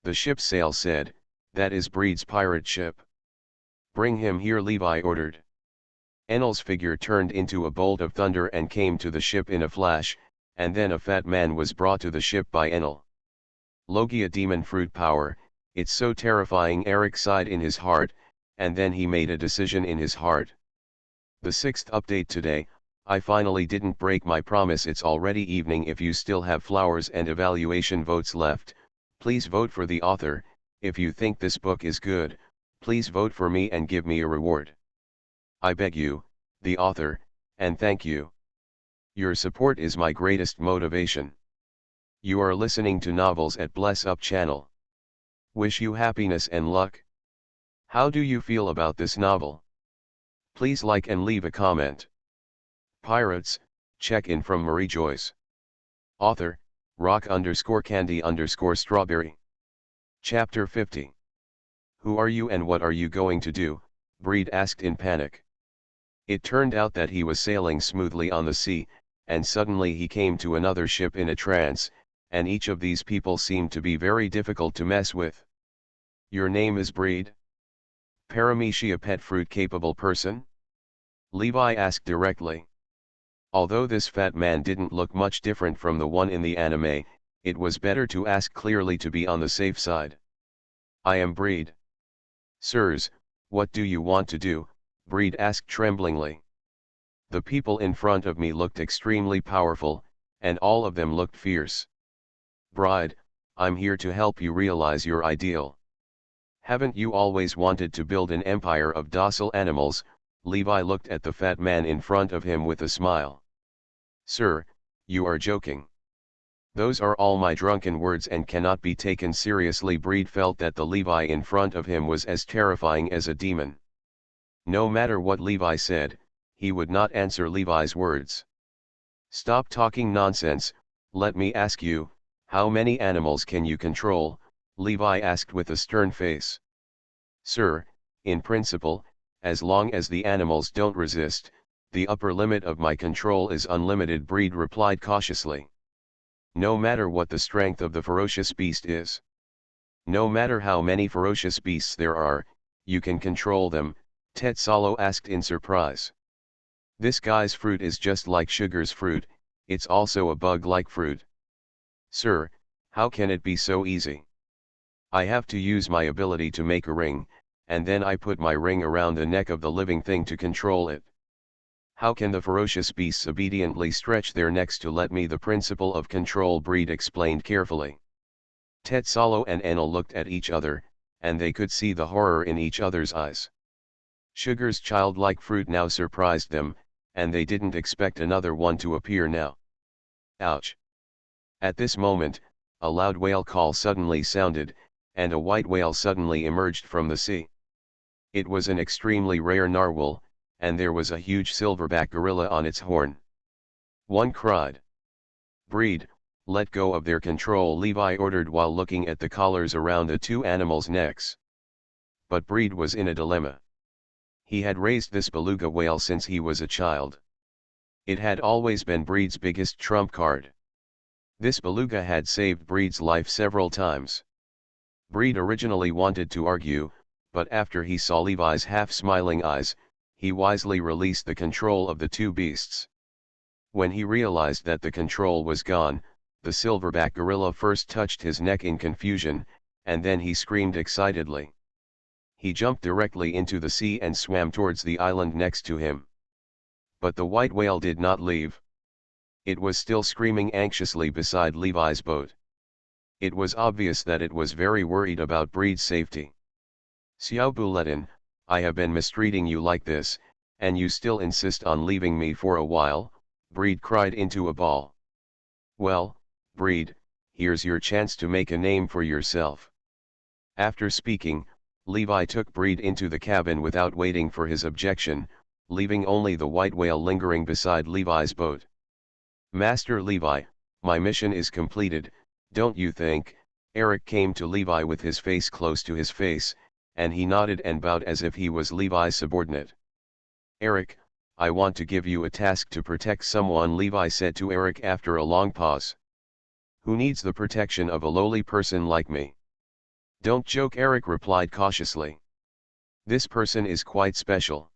A: The ship's sail said, "That is Breed's pirate ship." "Bring him here," Levi ordered. Enel's figure turned into a bolt of thunder and came to the ship in a flash, and then a fat man was brought to the ship by Enel. Logia demon fruit power, it's so terrifying. Eric sighed in his heart, and then he made a decision in his heart. The 6th update today. I finally didn't break my promise. It's already evening. If you still have flowers and evaluation votes left, please vote for the author. If you think this book is good, please vote for me and give me a reward. I beg you, the author, and thank you. Your support is my greatest motivation. You are listening to Novels at Bless Up channel. Wish you happiness and luck. How do you feel about this novel? Please like and leave a comment. Pirates, check-in from Mariejois. Author, rock_candy_strawberry. Chapter 50. Who are you and what are you going to do? Breed asked in panic. It turned out that he was sailing smoothly on the sea, and suddenly he came to another ship in a trance, and each of these people seemed to be very difficult to mess with. Your name is Breed? Paramecia pet fruit capable person? Levi asked directly. Although this fat man didn't look much different from the one in the anime, it was better to ask clearly to be on the safe side. I am Breed. Sirs, what do you want to do? Breed asked tremblingly. The people in front of me looked extremely powerful, and all of them looked fierce. Bride, I'm here to help you realize your ideal. Haven't you always wanted to build an empire of docile animals? Levi looked at the fat man in front of him with a smile. Sir, you are joking. Those are all my drunken words and cannot be taken seriously. Breed felt that the Levi in front of him was as terrifying as a demon. No matter what Levi said, he would not answer Levi's words. Stop talking nonsense, let me ask you, how many animals can you control? Levi asked with a stern face. Sir, in principle, as long as the animals don't resist, the upper limit of my control is unlimited, Breed replied cautiously. No matter what the strength of the ferocious beast is. No matter how many ferocious beasts there are, you can control them, Tetsalo asked in surprise. This guy's fruit is just like Sugar's fruit, it's also a bug-like fruit. Sir, how can it be so easy? I have to use my ability to make a ring, and then I put my ring around the neck of the living thing to control it. How can the ferocious beasts obediently stretch their necks to let me? The principle of control, Breed explained carefully. Tetsalo and Enel looked at each other, and they could see the horror in each other's eyes. Sugar's childlike fruit now surprised them, and they didn't expect another one to appear now. Ouch! At this moment, a loud whale call suddenly sounded, and a white whale suddenly emerged from the sea. It was an extremely rare narwhal, and there was a huge silverback gorilla on its horn. One cried. Breed, let go of their control, Levi ordered while looking at the collars around the two animals' necks. But Breed was in a dilemma. He had raised this beluga whale since he was a child. It had always been Breed's biggest trump card. This beluga had saved Breed's life several times. Breed originally wanted to argue, but after he saw Levi's half-smiling eyes, he wisely released the control of the two beasts. When he realized that the control was gone, the silverback gorilla first touched his neck in confusion, and then he screamed excitedly. He jumped directly into the sea and swam towards the island next to him. But the white whale did not leave. It was still screaming anxiously beside Levi's boat. It was obvious that it was very worried about Breed's safety. Xiao Buletin, I have been mistreating you like this, and you still insist on leaving me for a while, Breed cried into a ball. Well, Breed, here's your chance to make a name for yourself. After speaking, Levi took Breed into the cabin without waiting for his objection, leaving only the white whale lingering beside Levi's boat. Master Levi, my mission is completed, don't you think? Eric came to Levi with his face close to his face, and he nodded and bowed as if he was Levi's subordinate. Eric, I want to give you a task to protect someone, Levi said to Eric after a long pause. Who needs the protection of a lowly person like me? Don't joke, Eric replied cautiously. This person is quite special.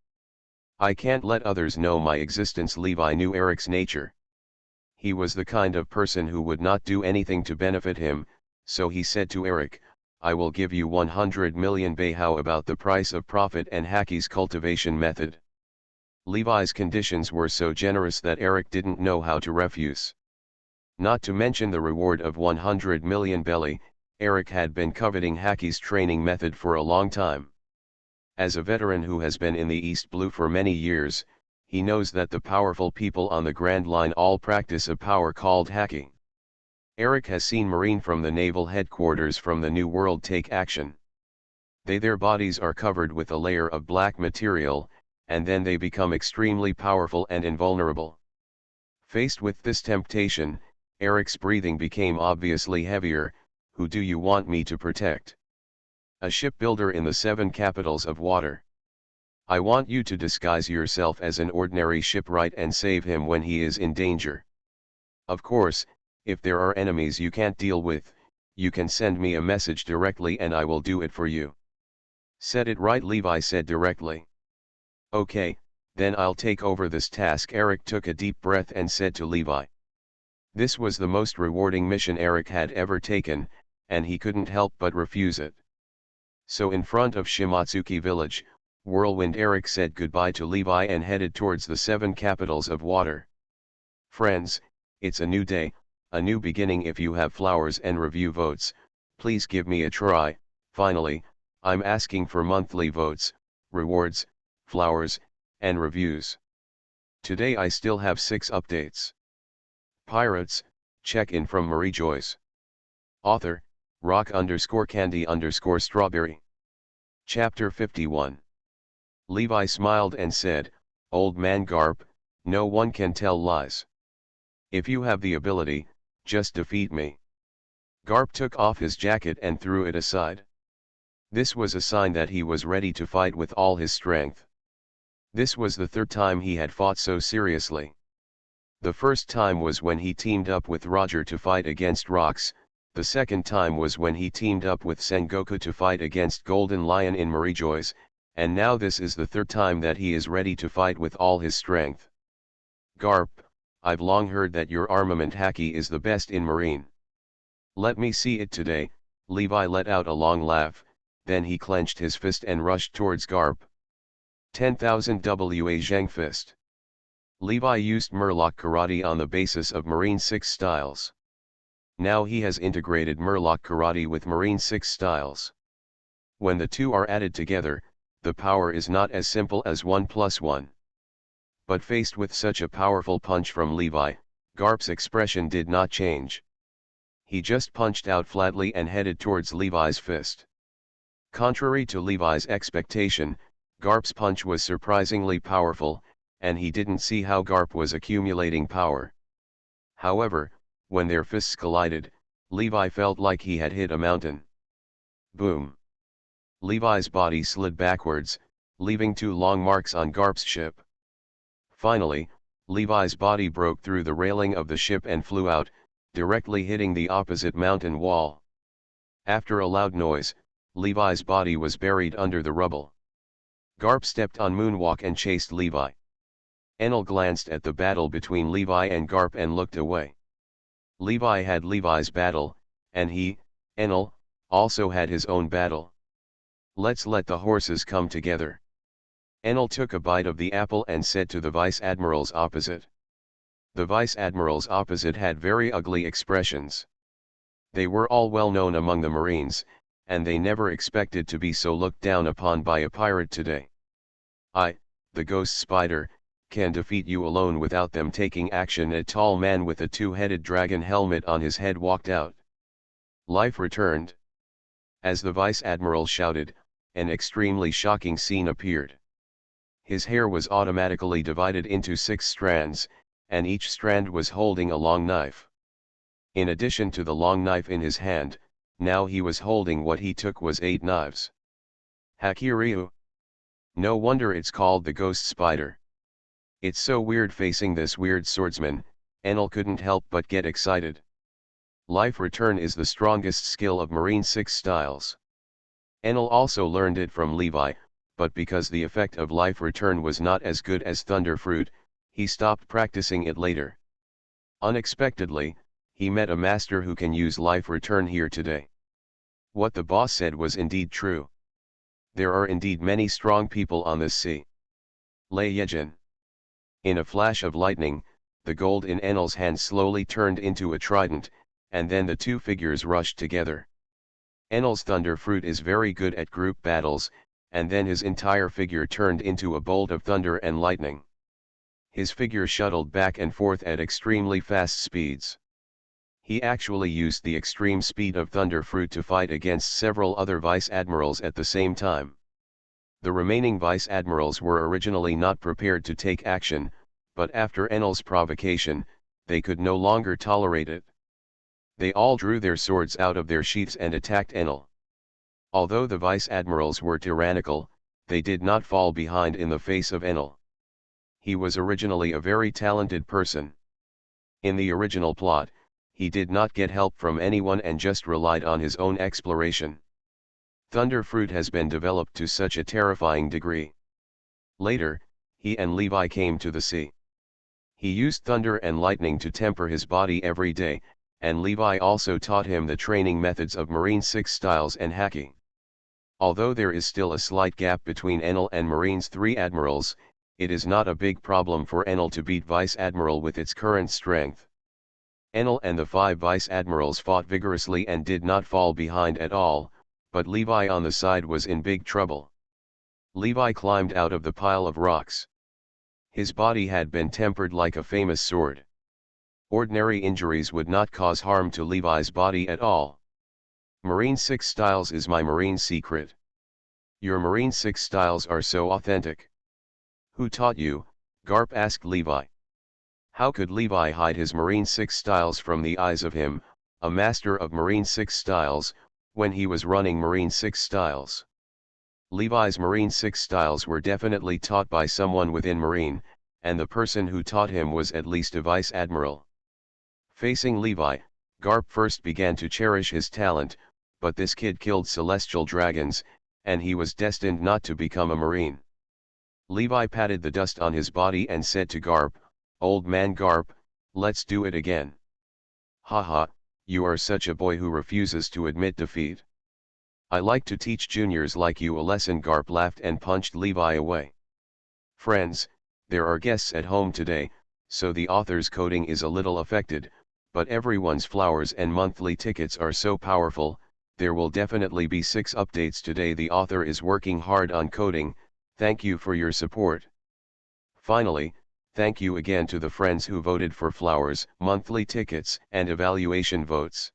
A: I can't let others know my existence. Levi knew Eric's nature. He was the kind of person who would not do anything to benefit him, so he said to Eric, I will give you 100 million Bay. How about the price of profit and Haki's cultivation method? Levi's conditions were so generous that Eric didn't know how to refuse. Not to mention the reward of 100 million belly, Eric had been coveting Haki's training method for a long time. As a veteran who has been in the East Blue for many years, he knows that the powerful people on the Grand Line all practice a power called hacking. Eric has seen Marine from the naval headquarters from the New World take action. Their bodies are covered with a layer of black material, and then they become extremely powerful and invulnerable. Faced with this temptation, Eric's breathing became obviously heavier. Who do you want me to protect? A shipbuilder in the 7 capitals of water. I want you to disguise yourself as an ordinary shipwright and save him when he is in danger. Of course, if there are enemies you can't deal with, you can send me a message directly and I will do it for you. Said it right, Levi said directly. Okay, then I'll take over this task. Eric took a deep breath and said to Levi. This was the most rewarding mission Eric had ever taken, and he couldn't help but refuse it. So in front of Shimatsuki village, Whirlwind Eric said goodbye to Levi and headed towards the 7 capitals of water. Friends, it's a new day, a new beginning. If you have flowers and review votes, please give me a try. Finally, I'm asking for monthly votes, rewards, flowers, and reviews. Today I still have 6 updates. Pirates, check-in from Mariejois. Author, rock_candy_strawberry. Chapter 51. Levi smiled and said, Old man Garp, no one can tell lies. If you have the ability, just defeat me. Garp took off his jacket and threw it aside. This was a sign that he was ready to fight with all his strength. This was the third time he had fought so seriously. The first time was when he teamed up with Roger to fight against Rox, the second time was when he teamed up with Sengoku to fight against Golden Lion in Mariejois, and now this is the third time that he is ready to fight with all his strength. Garp, I've long heard that your armament haki is the best in marine. Let me see it today. Levi let out a long laugh, then he clenched his fist and rushed towards Garp. 10,000 WA Zhang fist. Levi used Murloc Karate on the basis of Marine 6 styles. Now he has integrated Murloc Karate with Marine 6 styles. When the two are added together, the power is not as simple as 1 plus 1. But faced with such a powerful punch from Levi, Garp's expression did not change. He just punched out flatly and headed towards Levi's fist. Contrary to Levi's expectation, Garp's punch was surprisingly powerful, and he didn't see how Garp was accumulating power. However, when their fists collided, Levi felt like he had hit a mountain. Boom! Levi's body slid backwards, leaving 2 long marks on Garp's ship. Finally, Levi's body broke through the railing of the ship and flew out, directly hitting the opposite mountain wall. After a loud noise, Levi's body was buried under the rubble. Garp stepped on Moonwalk and chased Levi. Enel glanced at the battle between Levi and Garp and looked away. Levi had Levi's battle, and he, Enel, also had his own battle. Let's let the horses come together. Enel took a bite of the apple and said to the vice admirals opposite. The vice admirals opposite had very ugly expressions. They were all well known among the Marines, and they never expected to be so looked down upon by a pirate today. I, the ghost spider, can defeat you alone without them taking action. A tall man with a 2-headed dragon helmet on his head walked out. Life returned. As the vice admiral shouted, an extremely shocking scene appeared. His hair was automatically divided into 6 strands, and each strand was holding a long knife. In addition to the long knife in his hand, now he was holding what he took was 8 knives. Hakiryu. No wonder it's called the ghost spider. It's so weird facing this weird swordsman. Enel couldn't help but get excited. Life return is the strongest skill of Marine 6 styles. Enel also learned it from Levi, but because the effect of life return was not as good as Thunder Fruit, he stopped practicing it later. Unexpectedly, he met a master who can use life return here today. What the boss said was indeed true. There are indeed many strong people on this sea. Lei Yejin. In a flash of lightning, the gold in Enel's hand slowly turned into a trident, and then the two figures rushed together. Enel's Thunder Fruit is very good at group battles, and then his entire figure turned into a bolt of thunder and lightning. His figure shuttled back and forth at extremely fast speeds. He actually used the extreme speed of Thunder Fruit to fight against several other vice admirals at the same time. The remaining vice admirals were originally not prepared to take action, but after Enel's provocation, they could no longer tolerate it. They all drew their swords out of their sheaths and attacked Enel. Although the vice admirals were tyrannical, they did not fall behind in the face of Enel. He was originally a very talented person. In the original plot, he did not get help from anyone and just relied on his own exploration. Thunder Fruit has been developed to such a terrifying degree. Later, he and Levi came to the sea. He used thunder and lightning to temper his body every day, and Levi also taught him the training methods of Marine 6 styles and hacking. Although there is still a slight gap between Enel and Marine's 3 admirals, it is not a big problem for Enel to beat Vice Admiral with its current strength. Enel and the 5 Vice Admirals fought vigorously and did not fall behind at all, but Levi on the side was in big trouble. Levi climbed out of the pile of rocks. His body had been tempered like a famous sword. Ordinary injuries would not cause harm to Levi's body at all. Marine 6 styles is my marine secret. Your Marine 6 styles are so authentic. Who taught you? Garp asked Levi. How could Levi hide his Marine 6 styles from the eyes of him, a master of Marine 6 styles, when he was running Marine 6 styles? Levi's Marine 6 styles were definitely taught by someone within Marine, and the person who taught him was at least a vice admiral. Facing Levi, Garp first began to cherish his talent, but this kid killed celestial dragons, and he was destined not to become a Marine. Levi patted the dust on his body and said to Garp, "Old man Garp, let's do it again." "Haha, you are such a boy who refuses to admit defeat. I like to teach juniors like you a lesson." Garp laughed and punched Levi away. Friends, there are guests at home today, so the author's coding is a little affected, but everyone's flowers and monthly tickets are so powerful, there will definitely be 6 updates today. The author is working hard on coding. Thank you for your support. Finally, thank you again to the friends who voted for flowers, monthly tickets, and evaluation votes.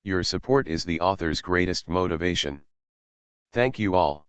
A: Your support is the author's greatest motivation. Thank you all.